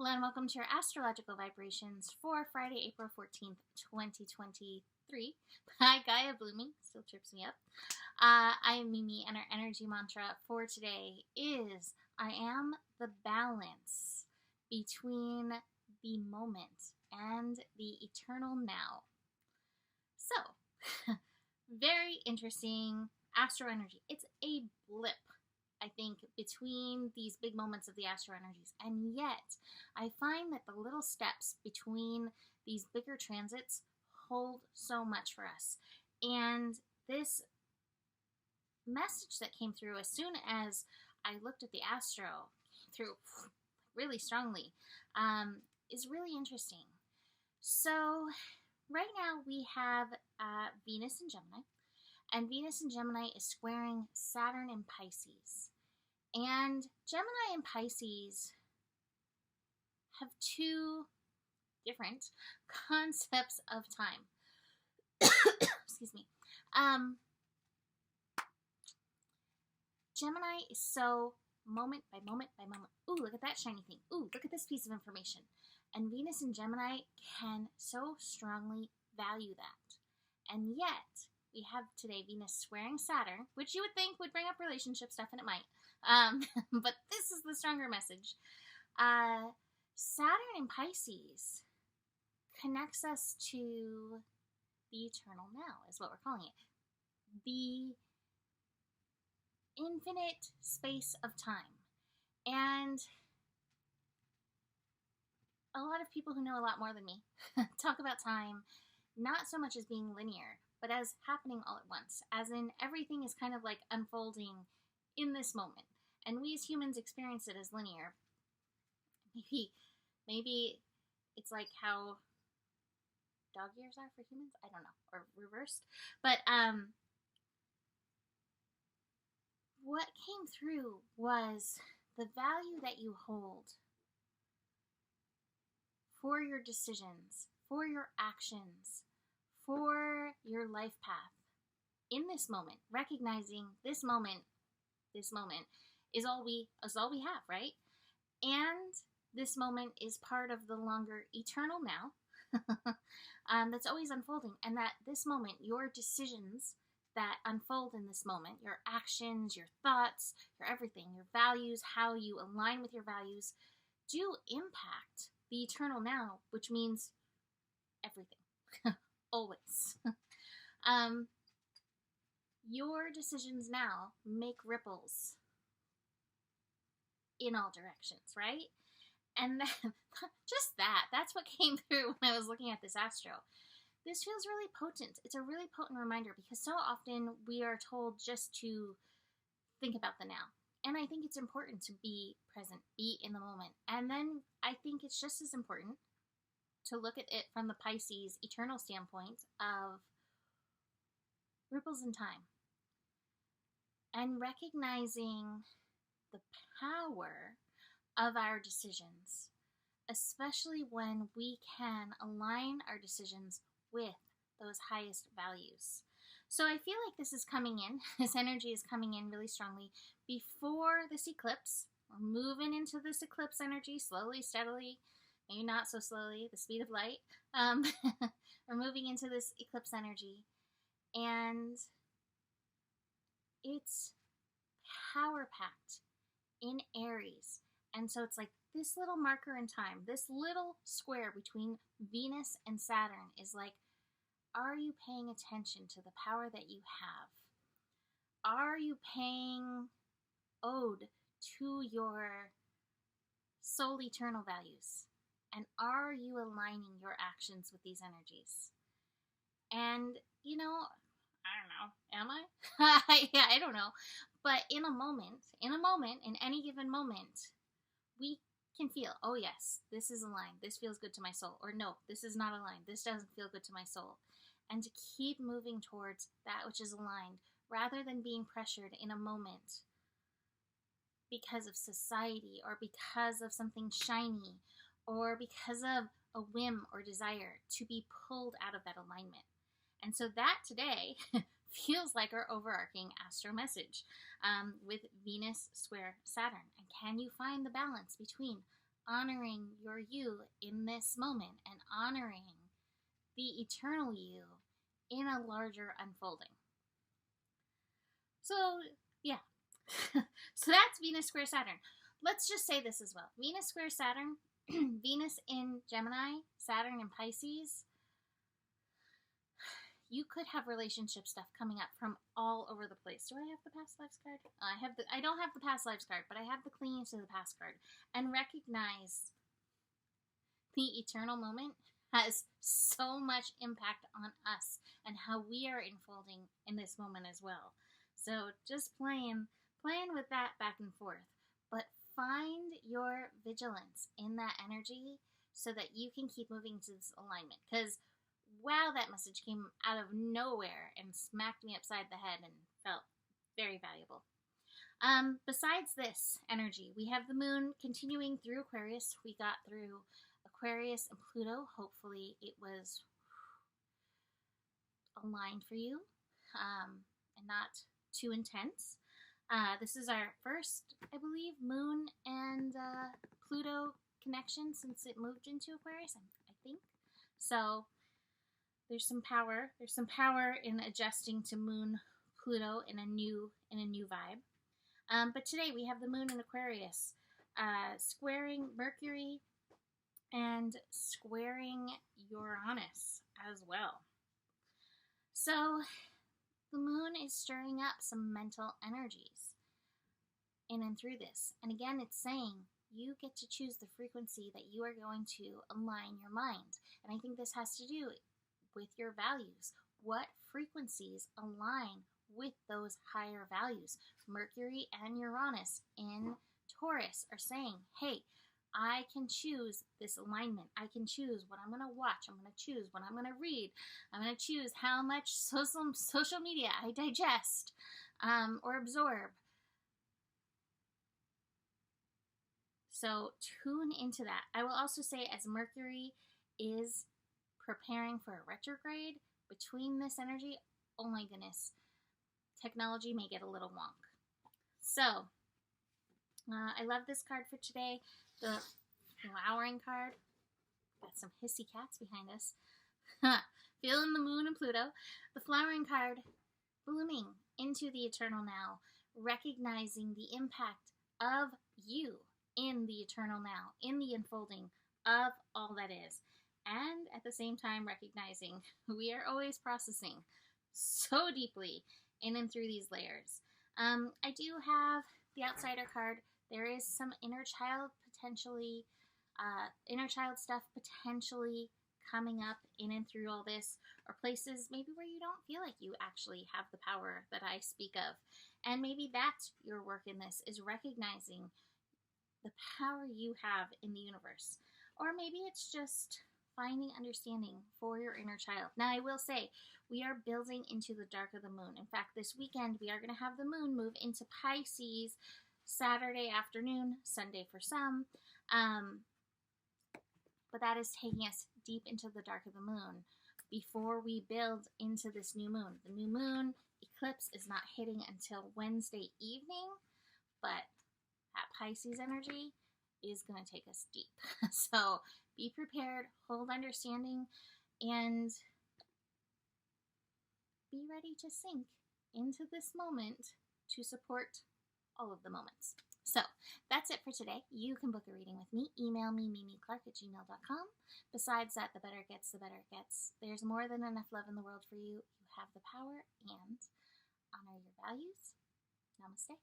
Hello and welcome to your astrological vibrations for Friday, April 14th, 2023 by Gaia Blooming. Still trips me up. I am Mimi, and our energy mantra for today is I am the balance between the moment and the eternal now. So, very interesting astro energy. It's a blip, I think, between these big moments of the astro energies. And yet, I find that the little steps between these bigger transits hold so much for us. And this message that came through as soon as I looked at the astro, through really strongly, is really interesting. So, right now we have Venus in Gemini. And Venus in Gemini is squaring Saturn in Pisces. And Gemini and Pisces have two different concepts of time. Excuse me. Gemini is so moment by moment by moment. Ooh, look at that shiny thing. Ooh, look at this piece of information. And Venus in Gemini can so strongly value that. And yet, we have today Venus squaring Saturn, which you would think would bring up relationship stuff, and it might. But this is the stronger message. Saturn in Pisces connects us to the eternal now, is what we're calling it. The infinite space of time. And a lot of people who know a lot more than me talk about time not so much as being linear, but as happening all at once, as in everything is kind of like unfolding in this moment. And we as humans experience it as linear. Maybe it's like how dog years are for humans? I don't know, or reversed. But what came through was the value that you hold for your decisions, for your actions, for your life path in this moment, recognizing this moment is all we have, right? And this moment is part of the longer eternal now that's always unfolding, and that this moment, your decisions that unfold in this moment, your actions, your thoughts, your everything, your values, how you align with your values, do impact the eternal now, which means everything. Always. Your decisions now make ripples in all directions, right? And then, just that's what came through when I was looking at this astro. This feels really potent. It's a really potent reminder because so often we are told just to think about the now. And I think it's important to be present, be in the moment. And then I think it's just as important to look at it from the Pisces eternal standpoint of ripples in time and recognizing the power of our decisions, especially when we can align our decisions with those highest values. So I feel like this is coming in, this energy is coming in really strongly before this eclipse. We're moving into this eclipse energy slowly, steadily, maybe not so slowly, the speed of light. We're moving into this eclipse energy, and it's power-packed in Aries. And so it's like this little marker in time, this little square between Venus and Saturn is like, are you paying attention to the power that you have? Are you paying ode to your soul eternal values? And are you aligning your actions with these energies? And, I don't know. Am I? Yeah, I don't know. But in a moment, in any given moment, we can feel, oh yes, this is aligned. This feels good to my soul. Or no, this is not aligned. This doesn't feel good to my soul. And to keep moving towards that which is aligned rather than being pressured in a moment because of society or because of something shiny or because of a whim or desire to be pulled out of that alignment. And so that today feels like our overarching astro message with Venus square Saturn. And can you find the balance between honoring your you in this moment and honoring the eternal you in a larger unfolding. So, yeah. So that's Venus square Saturn. Let's just say this as well. Venus square Saturn, Venus in Gemini, Saturn in Pisces. You could have relationship stuff coming up from all over the place. Do I have the past lives card? I don't have the past lives card, but I have the clinging to the past card. And recognize the eternal moment has so much impact on us and how we are unfolding in this moment as well. So just playing with that back and forth. But find your vigilance in that energy so that you can keep moving to this alignment. Because wow, that message came out of nowhere and smacked me upside the head and felt very valuable. Besides this energy, we have the moon continuing through Aquarius. We got through Aquarius and Pluto. Hopefully it was aligned for you and not too intense. This is our first, I believe, moon and Pluto connection since it moved into Aquarius, I think. So there's some power. There's some power in adjusting to Moon Pluto in a new vibe. But today we have the moon in Aquarius, squaring Mercury and squaring Uranus as well. So the moon is stirring up some mental energies in and through this. And again, it's saying you get to choose the frequency that you are going to align your mind. And I think this has to do with your values. What frequencies align with those higher values? Mercury and Uranus in Taurus are saying, hey, I can choose this alignment. I can choose what I'm going to watch. I'm going to choose what I'm going to read. I'm going to choose how much social media I digest or absorb. So tune into that. I will also say, as Mercury is preparing for a retrograde between this energy, oh my goodness, technology may get a little wonk. So I love this card for today. The flowering card. Got some hissy cats behind us. Feeling the moon and Pluto. The flowering card, blooming into the eternal now, recognizing the impact of you in the eternal now, in the unfolding of all that is. And at the same time, recognizing we are always processing so deeply in and through these layers. I do have the outsider card. There is some inner child stuff potentially coming up in and through all this, or places maybe where you don't feel like you actually have the power that I speak of. And maybe that's your work in this, is recognizing the power you have in the universe. Or maybe it's just finding understanding for your inner child. Now, I will say, we are building into the dark of the moon. In fact, this weekend, we are going to have the moon move into Pisces Saturday afternoon, Sunday for some. But that is taking us deep into the dark of the moon before we build into this new moon. The new moon eclipse is not hitting until Wednesday evening, but that Pisces energy is going to take us deep. So be prepared, hold understanding, and be ready to sink into this moment to support all of the moments. So that's it for today. You can book a reading with me. Email me, mimiclark@gmail.com. Besides that, the better it gets, the better it gets. There's more than enough love in the world for you. You have the power, and honor your values. Namaste.